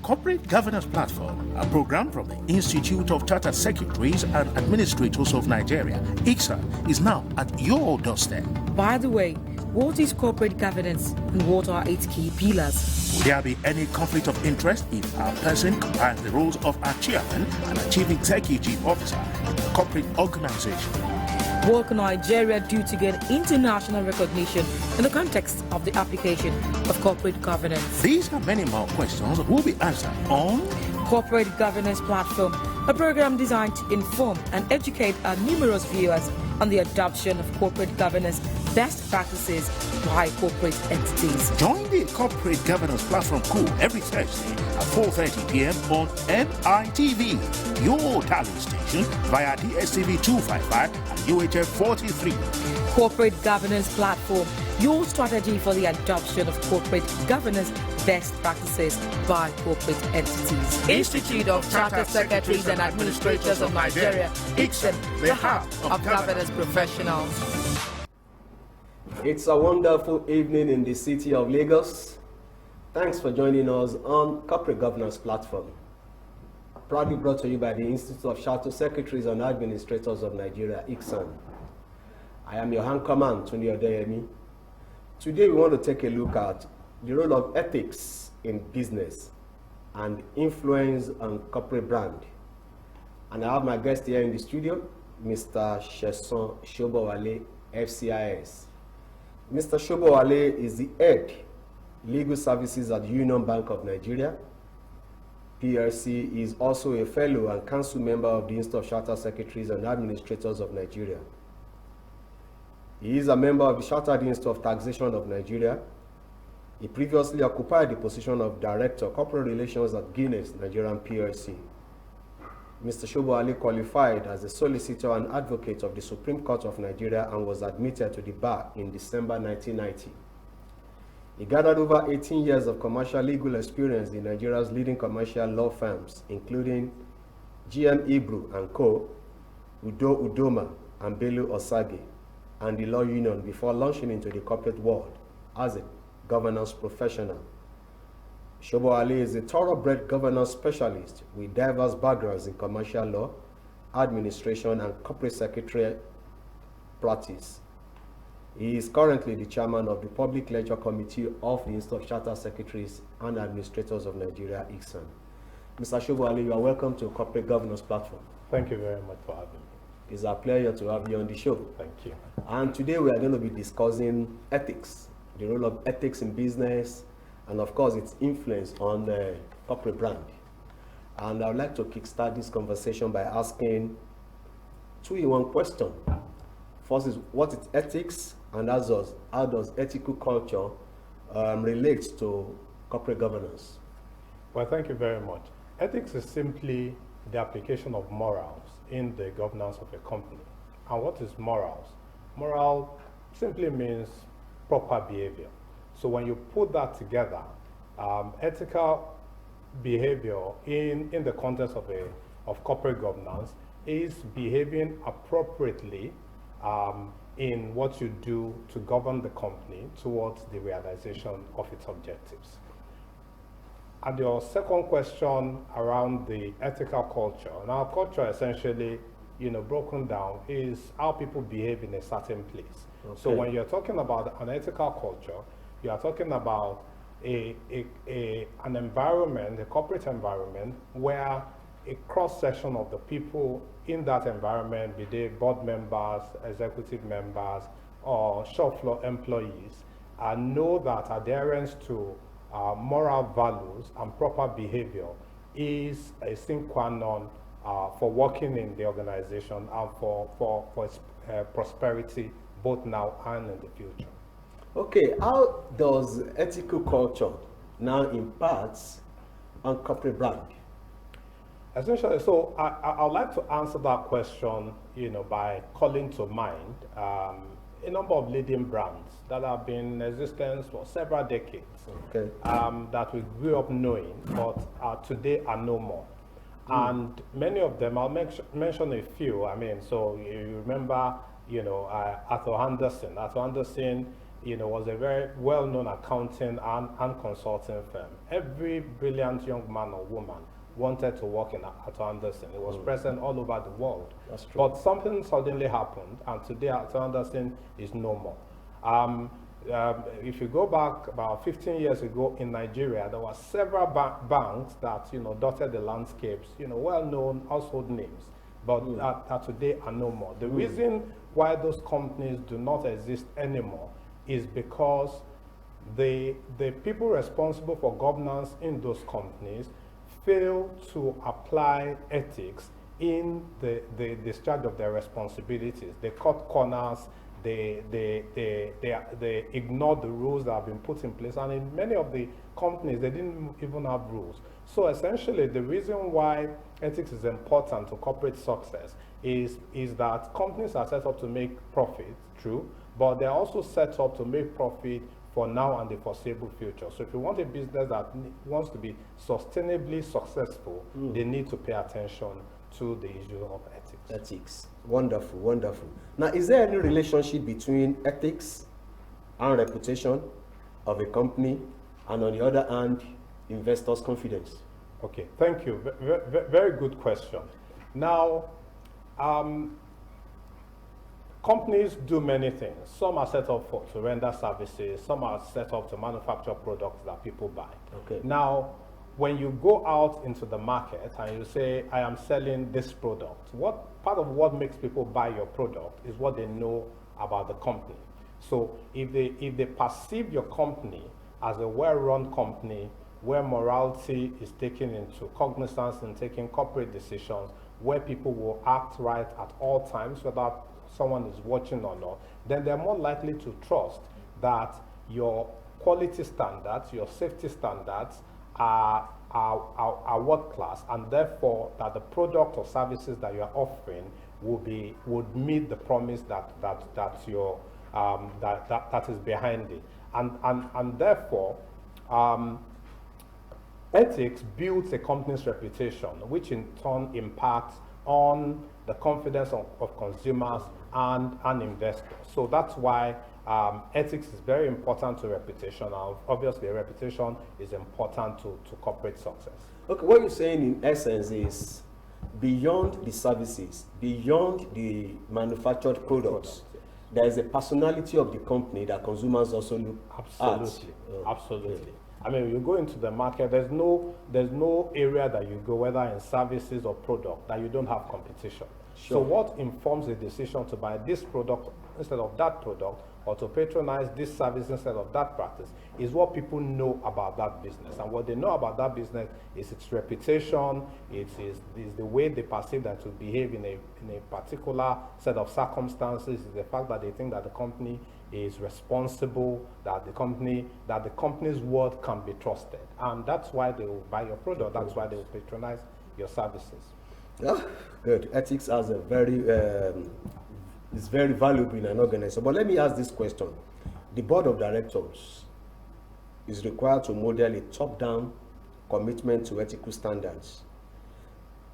Corporate Governance Platform, a program from the Institute of Chartered Secretaries and Administrators of Nigeria, ICSAN, is now at your doorstep. By the way, what is corporate governance and what are its key pillars? Will there be any conflict of interest if a person combines the roles of a chairman and a chief executive officer in a corporate organization? What can Nigeria do to gain international recognition in the context of the application of corporate governance? These and many more questions will be answered on Corporate Governance Platform, a program designed to inform and educate our numerous viewers on the adoption of corporate governance best practices by corporate entities. Join the Corporate Governance Platform crew every Thursday at 4:30 p.m. on MITV, your talent station via DSTV 255 and UHF 43. Corporate Governance Platform, your strategy for the adoption of corporate governance best practices by corporate entities. Institute of Chartered Secretaries and Administrators of Nigeria, ICSAN, the hub of governance professionals. It's a wonderful evening in the city of Lagos. Thanks for joining us on Corporate Governance Platform. Proudly brought to you by the Institute of Chartered Secretaries and Administrators of Nigeria, ICSAN. I am your anchorman, Tony Odeyemi. Today we want to take a look at the role of ethics in business and influence on corporate brand. And I have my guest here in the studio, Mr. SOBOWALE, FCIS. Mr. SOBOWALE is the head legal services at Union Bank of Nigeria. PLC is also a fellow and council member of the Institute of Chartered Secretaries and Administrators of Nigeria. He is a member of the Chartered Institute of Taxation of Nigeria. He previously occupied the position of Director of Corporate Relations at Guinness Nigerian PLC. Mr. SOBOWALE qualified as a solicitor and advocate of the Supreme Court of Nigeria and was admitted to the bar in December 1990. He gathered over 18 years of commercial legal experience in Nigeria's leading commercial law firms, including GM Ibru & Co., Udo Udoma, and Bello Osage, and the Law Union before launching into the corporate world as a governance professional. SOBOWALE is a thoroughbred governance specialist with diverse backgrounds in commercial law, administration, and corporate secretary practice. He is currently the chairman of the Public Lecture Committee of the Institute of Chartered Secretaries and Administrators of Nigeria, ICSAN. Mr. SOBOWALE, you are welcome to Corporate Governance Platform. Thank you very much for having me. It's a pleasure to have you on the show. Thank you. And today we are going to be discussing ethics, the role of ethics in business, and of course its influence on the corporate brand. And I would like to kickstart this conversation by asking two-in-one question. First is, what is ethics, and how does ethical culture relate to corporate governance? Well, thank you very much. Ethics is simply the application of morals in the governance of a company. And what is morals? Moral simply means proper behavior. So when you put that together, ethical behavior in the context of corporate governance is behaving appropriately in what you do to govern the company towards the realization of its objectives. And your second question around the ethical culture. Now, culture essentially, broken down is how people behave in a certain place. Okay. So when you're talking about an ethical culture, you are talking about an environment, a corporate environment, where a cross-section of the people in that environment, be they board members, executive members, or shop floor employees, know that adherence to moral values and proper behavior is a sine qua non for working in the organization and for its prosperity both now and in the future. Okay, how does ethical culture now impact on corporate brand? Essentially, so I'd like to answer that question, by calling to mind a number of leading brands that have been in existence for several decades, okay, that we grew up knowing, but today are no more. And many of them, I'll mention a few. So you remember, Arthur Andersen. Arthur Andersen was a very well-known accounting and consulting firm. Every brilliant young man or woman wanted to work at Anderson. It was present all over the world. That's true. But something suddenly happened, and today at Anderson is no more. If you go back about 15 years ago in Nigeria, there were several banks that dotted the landscapes, well-known household names, but that today are no more. The reason why those companies do not exist anymore is because the people responsible for governance in those companies fail to apply ethics in the discharge of their responsibilities. They cut corners, they ignore the rules that have been put in place, and in many of the companies they didn't even have rules. So essentially the reason why ethics is important to corporate success is that companies are set up to make profit, true, but they're also set up to make profit for now and the foreseeable future. So if you want a business that wants to be sustainably successful, they need to pay attention to the issue of ethics. Ethics. Wonderful, wonderful. Now, is there any relationship between ethics and reputation of a company, and on the other hand, investors' confidence? Okay, thank you. Very good question. Now, companies do many things. Some are set up to render services. Some are set up to manufacture products that people buy. Okay. Now, when you go out into the market and you say, I am selling this product, part of what makes people buy your product is what they know about the company. So if they perceive your company as a well-run company where morality is taken into cognizance in taking corporate decisions, where people will act right at all times, whether someone is watching or not, then they're more likely to trust that your quality standards, your safety standards are world class, and therefore that the product or services that you are offering would meet the promise that is behind it, and therefore ethics builds a company's reputation, which in turn impacts on the confidence of consumers and investors. So that's why ethics is very important to reputation, and obviously reputation is important to corporate success. Okay, what you're saying in essence is beyond the services, beyond the manufactured products, there is a personality of the company that consumers also look Absolutely. at. Absolutely. I mean, you go into the market, there's no area that you go, whether in services or product, that you don't have competition. Sure. So what informs a decision to buy this product instead of that product, or to patronize this service instead of that practice, is what people know about that business. And what they know about that business is its reputation, it is the way they perceive that to behave in a particular set of circumstances, is the fact that they think that the company is responsible, that the company's word can be trusted. And that's why they will buy your product, that's why they will patronize your services. Yeah, good. Ethics has a is very valuable in an organization. But let me ask this question. The board of directors is required to model a top-down commitment to ethical standards.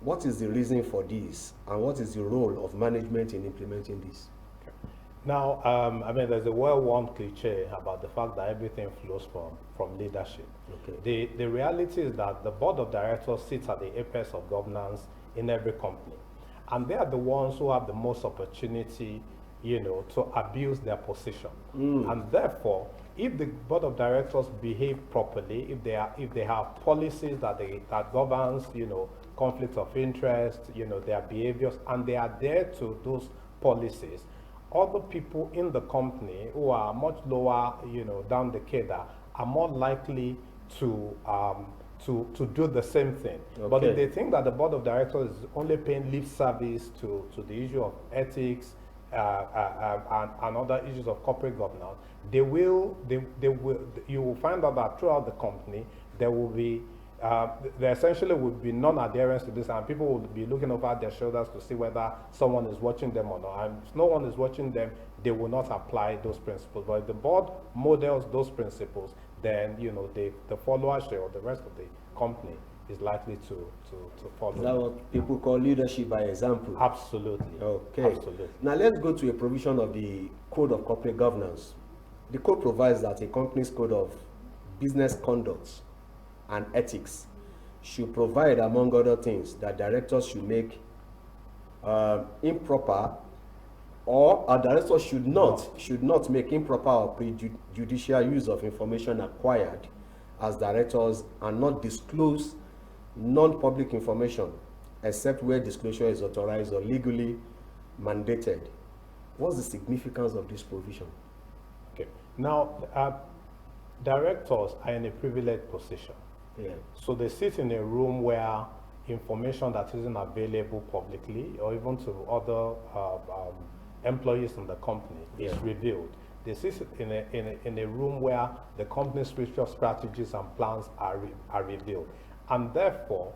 What is the reason for this, and what is the role of management in implementing this? Now, I mean, there's a well-worn cliche about the fact that everything flows from leadership. Okay. The reality is that the board of directors sits at the apex of governance in every company. And they are the ones who have the most opportunity, to abuse their position. And therefore, if the board of directors behave properly, if they have policies that governs, conflict of interest, their behaviors, and they are there to those policies, other people in the company who are much lower, down the cadre, are more likely to do the same thing. Okay. But if they think that the board of directors is only paying lip service to the issue of ethics and other issues of corporate governance, you will find out that throughout the company there essentially would be non-adherence to this, and people will be looking over their shoulders to see whether someone is watching them or not. And if no one is watching them, they will not apply those principles. But if the board models those principles, then the followership or the rest of the company is likely to follow. Is that what people call leadership by example? Absolutely. Okay. Absolutely. Now let's go to a provision of the Code of Corporate Governance, the code provides that a company's code of business conduct and ethics should provide, among other things, that directors should make improper, or a director should not make improper or prejudicial use of information acquired as directors, and not disclose non-public information except where disclosure is authorized or legally mandated. What's the significance of this provision? Okay. Now, directors are in a privileged position. Yeah. So they sit in a room where information that isn't available publicly or even to other employees in the company is revealed. They sit in a room where the company's future strategies and plans are revealed. And therefore,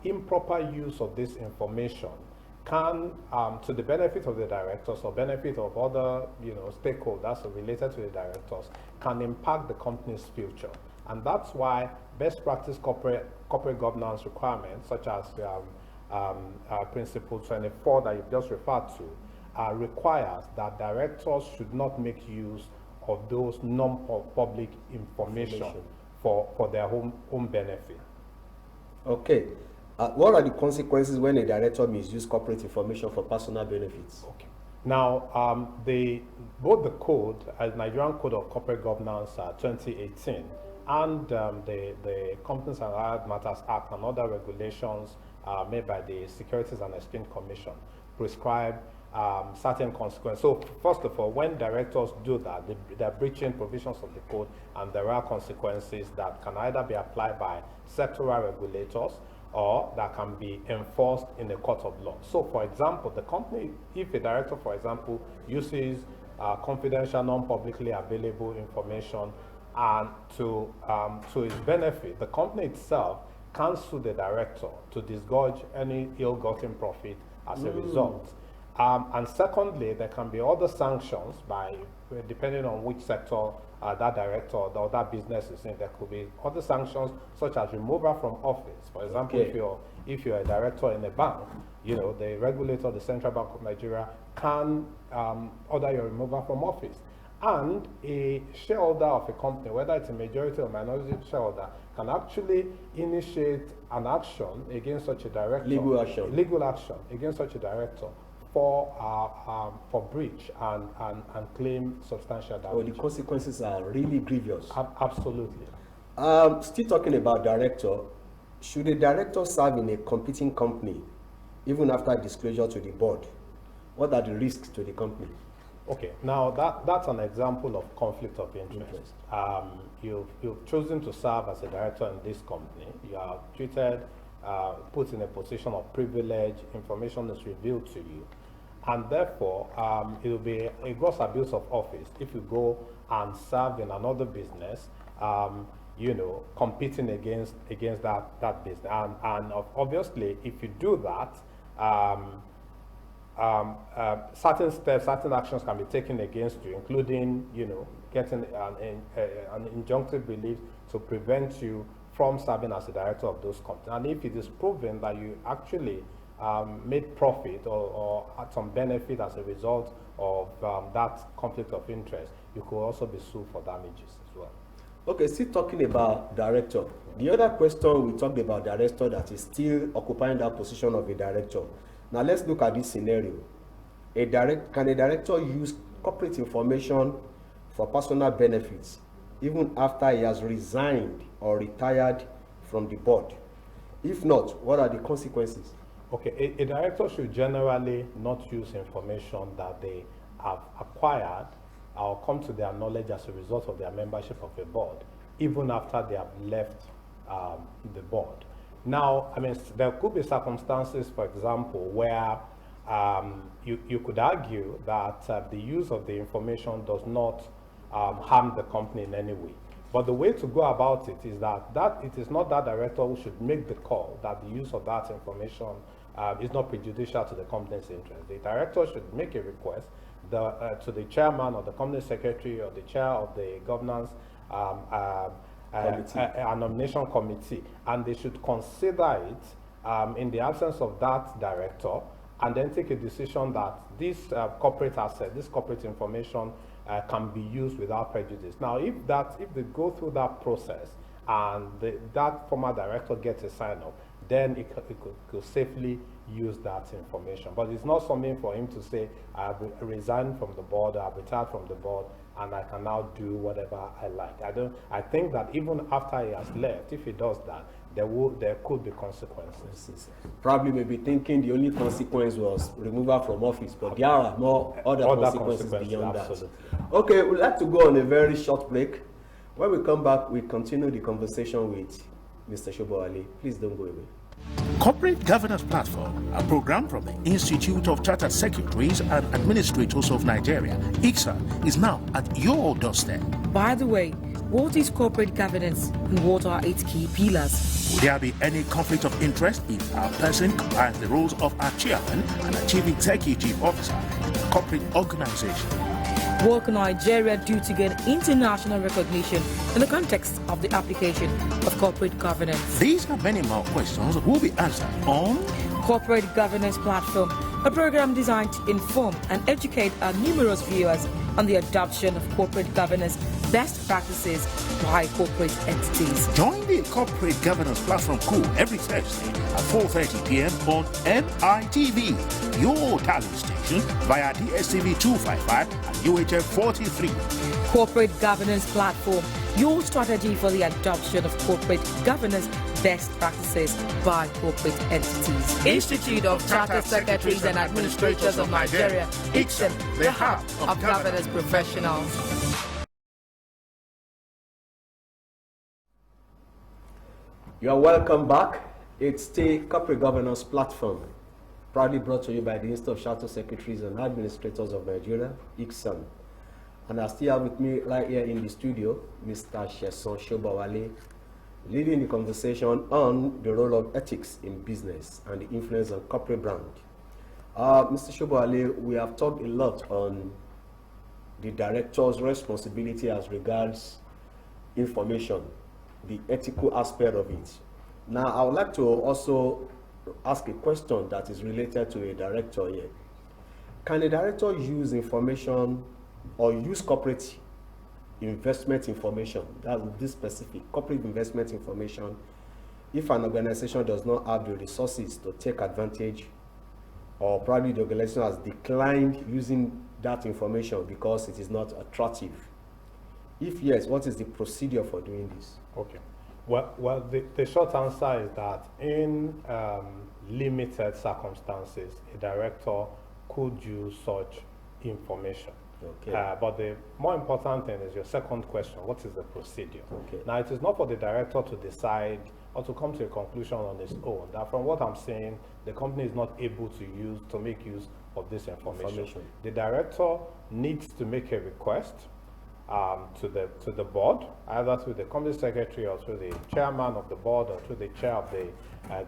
improper use of this information can, to the benefit of the directors or benefit of other stakeholders related to the directors, can impact the company's future. And that's why best practice corporate governance requirements, such as Principle 24 that you've just referred to, requires that directors should not make use of those non-public information for their own benefit. Okay. What are the consequences when a director misuses corporate information for personal benefits? Okay. Now, both the code, Nigerian Code of Corporate Governance 2018, and the Companies and Allied Matters Act and other regulations made by the Securities and Exchange Commission prescribe certain consequences. So first of all, when directors do that, they're breaching provisions of the code, and there are consequences that can either be applied by sectoral regulators or that can be enforced in the court of law. So for example, the company, if a director, for example, uses confidential, non-publicly available information and to his benefit, the company itself can sue the director to disgorge any ill-gotten profit as a result. And secondly, there can be other sanctions depending on which sector that director or that business is in. There could be other sanctions such as removal from office. For example, if you're a director in a bank, the regulator, the Central Bank of Nigeria, can order your removal from office. And a shareholder of a company, whether it's a majority or minority shareholder, can actually initiate an action against such a director. Legal action against such a director for breach and claim substantial damage. Oh, the consequences are really grievous. Absolutely. Still talking about director, should a director serve in a competing company even after disclosure to the board? What are the risks to the company? Okay, now that's an example of conflict of interest. You've chosen to serve as a director in this company. You are treated, put in a position of privilege, information is revealed to you. And therefore, it will be a gross abuse of office if you go and serve in another business, competing against that business. And obviously, if you do that, certain steps, certain actions can be taken against you, including, getting an injunctive relief to prevent you from serving as a director of those companies. And if it is proven that you actually made profit or had some benefit as a result of that conflict of interest, you could also be sued for damages as well. Okay, still talking about director. The other question, we talked about director that is still occupying that position of a director. Now let's look at this scenario. Can a director use corporate information for personal benefits even after he has resigned or retired from the board? If not, what are the consequences? Okay, a director should generally not use information that they have acquired or come to their knowledge as a result of their membership of a board, even after they have left the board. Now, there could be circumstances, for example, where you could argue that the use of the information does not harm the company in any way. But the way to go about it is that it is not that director who should make the call that the use of that information is not prejudicial to the company's interest. The director should make a request to the chairman or the company secretary or the chair of the governance a nomination committee, and they should consider it in the absence of that director, and then take a decision that this corporate asset, this corporate information can be used without prejudice. Now, if they go through that process and that former director gets a sign-off, then it could safely use that information. But it's not something for him to say, I've resigned from the board, I've retired from the board, and I can now do whatever I like. I think that even after he has left, if he does that, there could be consequences. Probably may be thinking the only consequence was removal from office, but there are more other consequences beyond absolutely. that. Okay, we'd like to go on a very short break. When we come back, we continue the conversation with Mr. SOBOWALE. Please don't go away. Corporate Governance Platform, a program from the Institute of Chartered Secretaries and Administrators of Nigeria, ICSAN, is now at your doorstep. By the way, what is corporate governance and what are its key pillars? Will there be any conflict of interest if our person combines the roles of our chairman and a chief executive officer in a corporate organization? What can Nigeria do to gain international recognition in the context of the application of corporate governance? These and many more questions will be answered on Corporate Governance Platform, a program designed to inform and educate our numerous viewers on the adoption of corporate governance best practices by corporate entities. Join the Corporate Governance Platform crew every Thursday at 4:30 p.m. on MITV, your talent station via DSTV 255 and UHF 43. Corporate Governance Platform, your strategy for the adoption of corporate governance best practices by corporate entities. Institute of Chartered Secretaries and Administrators of Nigeria, ICSAN, the hub of governance professionals. You are welcome back. It's the Corporate Governance Platform, proudly brought to you by the Institute of Chartered Secretaries and Administrators of Nigeria, ICSAN. And I still have with me right here in the studio, Mr. SOBOWALE, leading the conversation on the role of ethics in business and the influence on corporate brand. Mr. SOBOWALE, we have talked a lot on the director's responsibility as regards information, the ethical aspect of it. Now, I would like to also ask a question that is related to a director here. Can a director use information or use corporate investment information, that's this specific corporate investment information, if an organization does not have the resources to take advantage, or probably the organization has declined using that information because it is not attractive? If yes, what is the procedure for doing this? Okay. Well, the short answer is that in limited circumstances, a director could use such information. Okay. But the more important thing is your second question: what is the procedure? Okay. Now, it is not for the director to decide or to come to a conclusion on his own. That from what I'm saying, the company is not able to make use of this information. The director needs to make a request to the board, either through the company secretary or through the chairman of the board or through the chair of the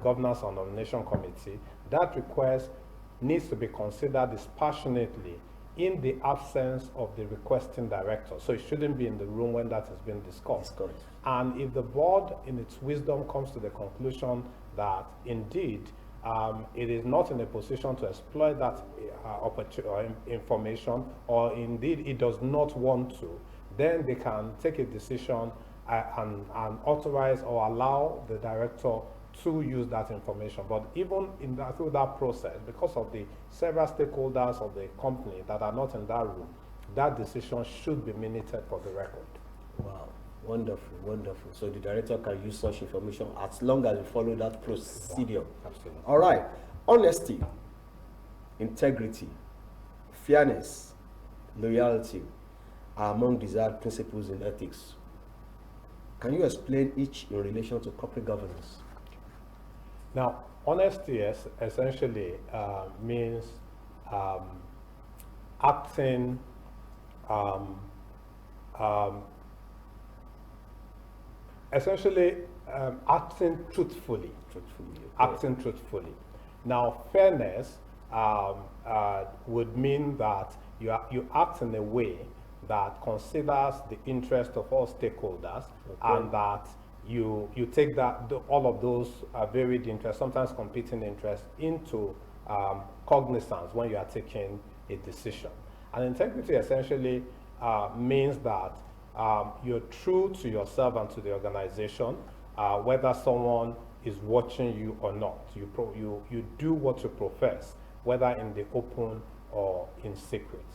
governance and nomination committee. That request needs to be considered dispassionately in the absence of the requesting director. So it shouldn't be in the room when that has been discussed. And if the board, in its wisdom, comes to the conclusion that indeed it is not in a position to exploit that information, or indeed it does not want to, then they can take a decision and authorize or allow the director to use that information. But even through that process, because of the several stakeholders of the company that are not in that room, that decision should be minuted for the record. Wow, wonderful, wonderful. So the director can use such information as long as you follow that procedure. Absolutely. All right. Honesty, integrity, fairness, loyalty are among desired principles in ethics. Can you explain each in relation to corporate governance? Now, honesty essentially means acting acting truthfully. Acting truthfully. Now, fairness would mean that you act in a way that considers the interest of all stakeholders, and that you take all of those varied interests, sometimes competing interests, into cognizance when you are taking a decision. And integrity essentially means that you're true to yourself and to the organization, whether someone is watching you or not. You do what you profess, whether in the open or in secret.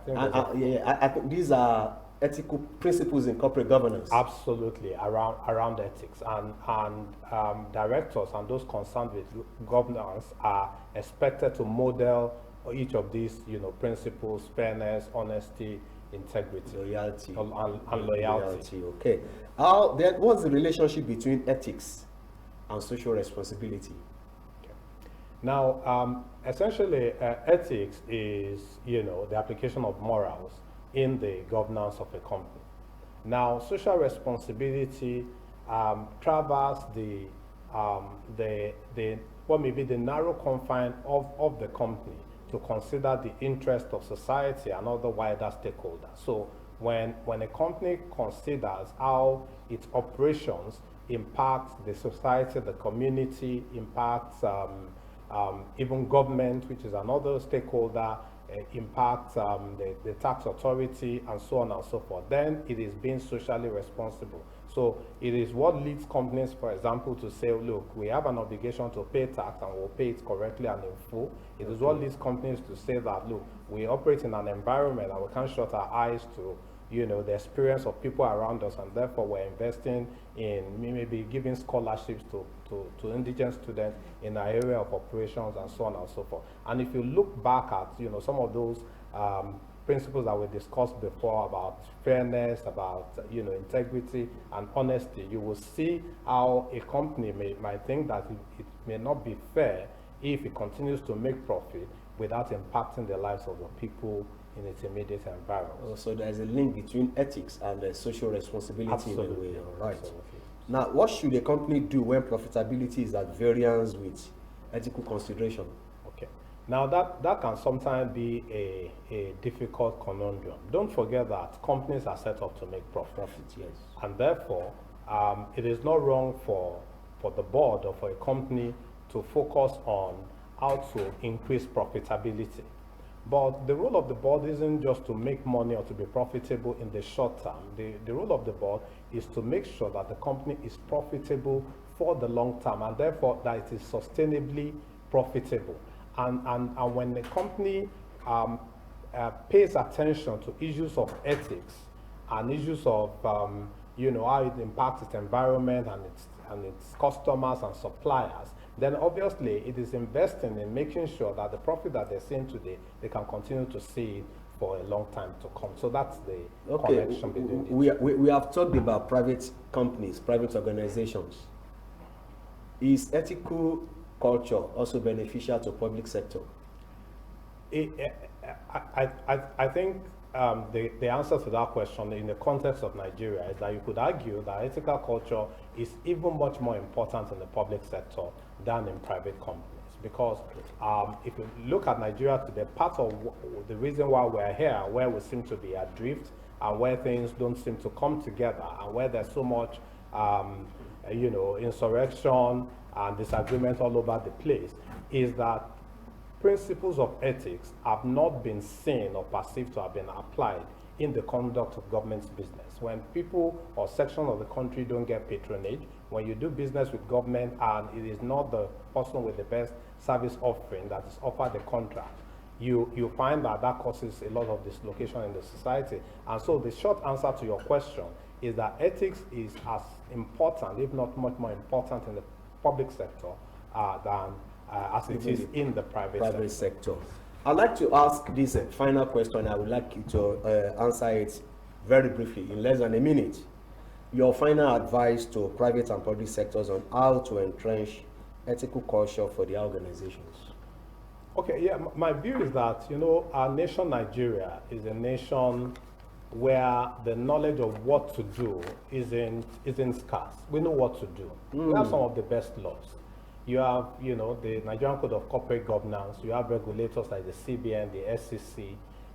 And I think these are ethical principles in corporate governance. Absolutely, around ethics, and directors and those concerned with governance are expected to model each of these, principles: fairness, honesty, integrity, loyalty, and loyalty. Okay. What's the relationship between ethics and social responsibility? Okay. Now, essentially, ethics is, the application of morals in the governance of a company. Now, social responsibility traverses what may be the narrow confine of the company to consider the interest of society and other wider stakeholders. So when a company considers how its operations impact the society, the community, impacts even government, which is another stakeholder, impacts the tax authority, and so on and so forth, then it is being socially responsible. So it is what leads companies, for example, to say, look, we have an obligation to pay tax and we'll pay it correctly and in full. It is what leads companies to say that, look, we operate in an environment and we can't shut our eyes to the experience of people around us, and therefore we're investing in maybe giving scholarships to indigent students in our area of operations, and so on and so forth. And if you look back at some of those principles that we discussed before about fairness, about integrity and honesty, you will see how a company might think that it may not be fair if it continues to make profit without impacting the lives of the people in its immediate environment. So there's a link between ethics and social responsibility. Absolutely. In a way. All right. Absolutely. Now, what should a company do when profitability is at variance with ethical consideration? Okay. Now that can sometimes be a difficult conundrum. Don't forget that companies are set up to make profit. Yes. And therefore, it is not wrong for the board or for a company to focus on how to increase profitability. But the role of the board isn't just to make money or to be profitable in the short term. The role of the board is to make sure that the company is profitable for the long term, and therefore that it is sustainably profitable. And when the company pays attention to issues of ethics and issues of how it impacts its environment and its customers and suppliers, then obviously it is investing in making sure that the profit that they're seeing today, they can continue to see it for a long time to come. So that's the connection between we have talked about private companies, private organizations. Is ethical culture also beneficial to public sector? I think the answer to that question in the context of Nigeria is that you could argue that ethical culture is even much more important in the public sector than in private companies. Because if you look at Nigeria today, part of the reason why we're here, where we seem to be adrift and where things don't seem to come together and where there's so much insurrection and disagreement all over the place, is that principles of ethics have not been seen or perceived to have been applied in the conduct of government's business. When people or sections of the country don't get patronage, when you do business with government and it is not the person with the best service offering that is offered the contract, you find that causes a lot of dislocation in the society. And so the short answer to your question is that ethics is as important, if not much more important, in the public sector than as it is in the private sector. I'd like to ask this final question. I would like you to answer it very briefly in less than a minute. Your final advice to private and public sectors on how to entrench ethical culture for their organizations. Okay, yeah, my view is that, our nation, Nigeria, is a nation where the knowledge of what to do isn't scarce. We know what to do. We have some of the best laws. You have, the Nigerian Code of Corporate Governance. You have regulators like the CBN, the SEC,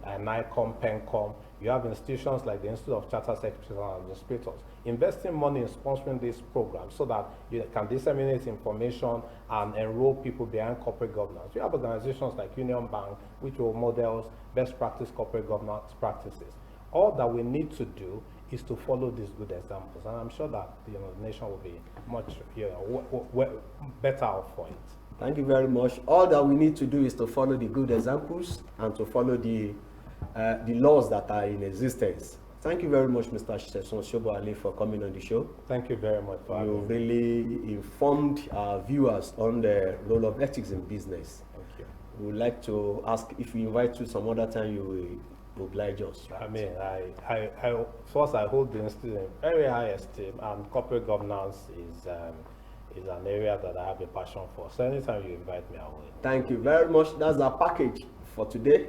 NICOM, PENCOM. You have institutions like the Institute of Charter Secretaries and Administrators investing money in sponsoring these programs so that you can disseminate information and enroll people behind corporate governance. You have organizations like Union Bank, which will model best practice corporate governance practices. All that we need to do is to follow these good examples, and I'm sure that the nation will be much better off for it. Thank you very much. All that we need to do is to follow the good examples and to follow the laws that are in existence. Thank you very much, Mr. SOBOWALE, for coming on the show. Thank you very much for having me. You really informed our viewers on the role of ethics in business. Thank you. We would like to ask if we invite you some other time, you will oblige us. Right? I mean, first I hold the institute in very high esteem, and corporate governance is an area that I have a passion for. So anytime you invite me, I will. Thank you very much. That's our package for today.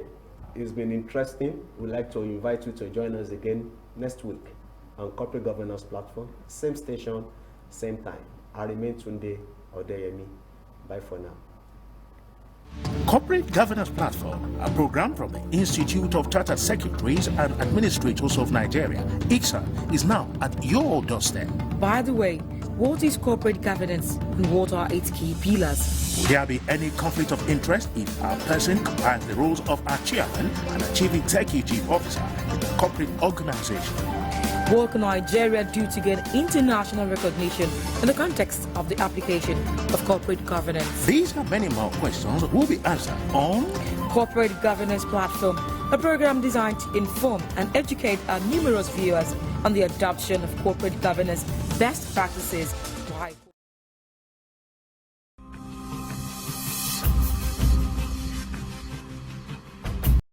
It's been interesting. We'd like to invite you to join us again next week on Corporate Governance Platform. Same station, same time. I remain Tunde Odeyemi. Bye for now. Corporate Governance Platform, a program from the Institute of Chartered Secretaries and Administrators of Nigeria, ICSAN, is now at your doorstep. By the way, what is corporate governance and what are its key pillars? Will there be any conflict of interest if a person combines the roles of a chairman and a chief executive officer in a corporate organization? What can Nigeria do to gain international recognition in the context of the application of corporate governance? These and many more questions will be answered on Corporate Governance Platform, a program designed to inform and educate our numerous viewers on the adoption of corporate governance best practices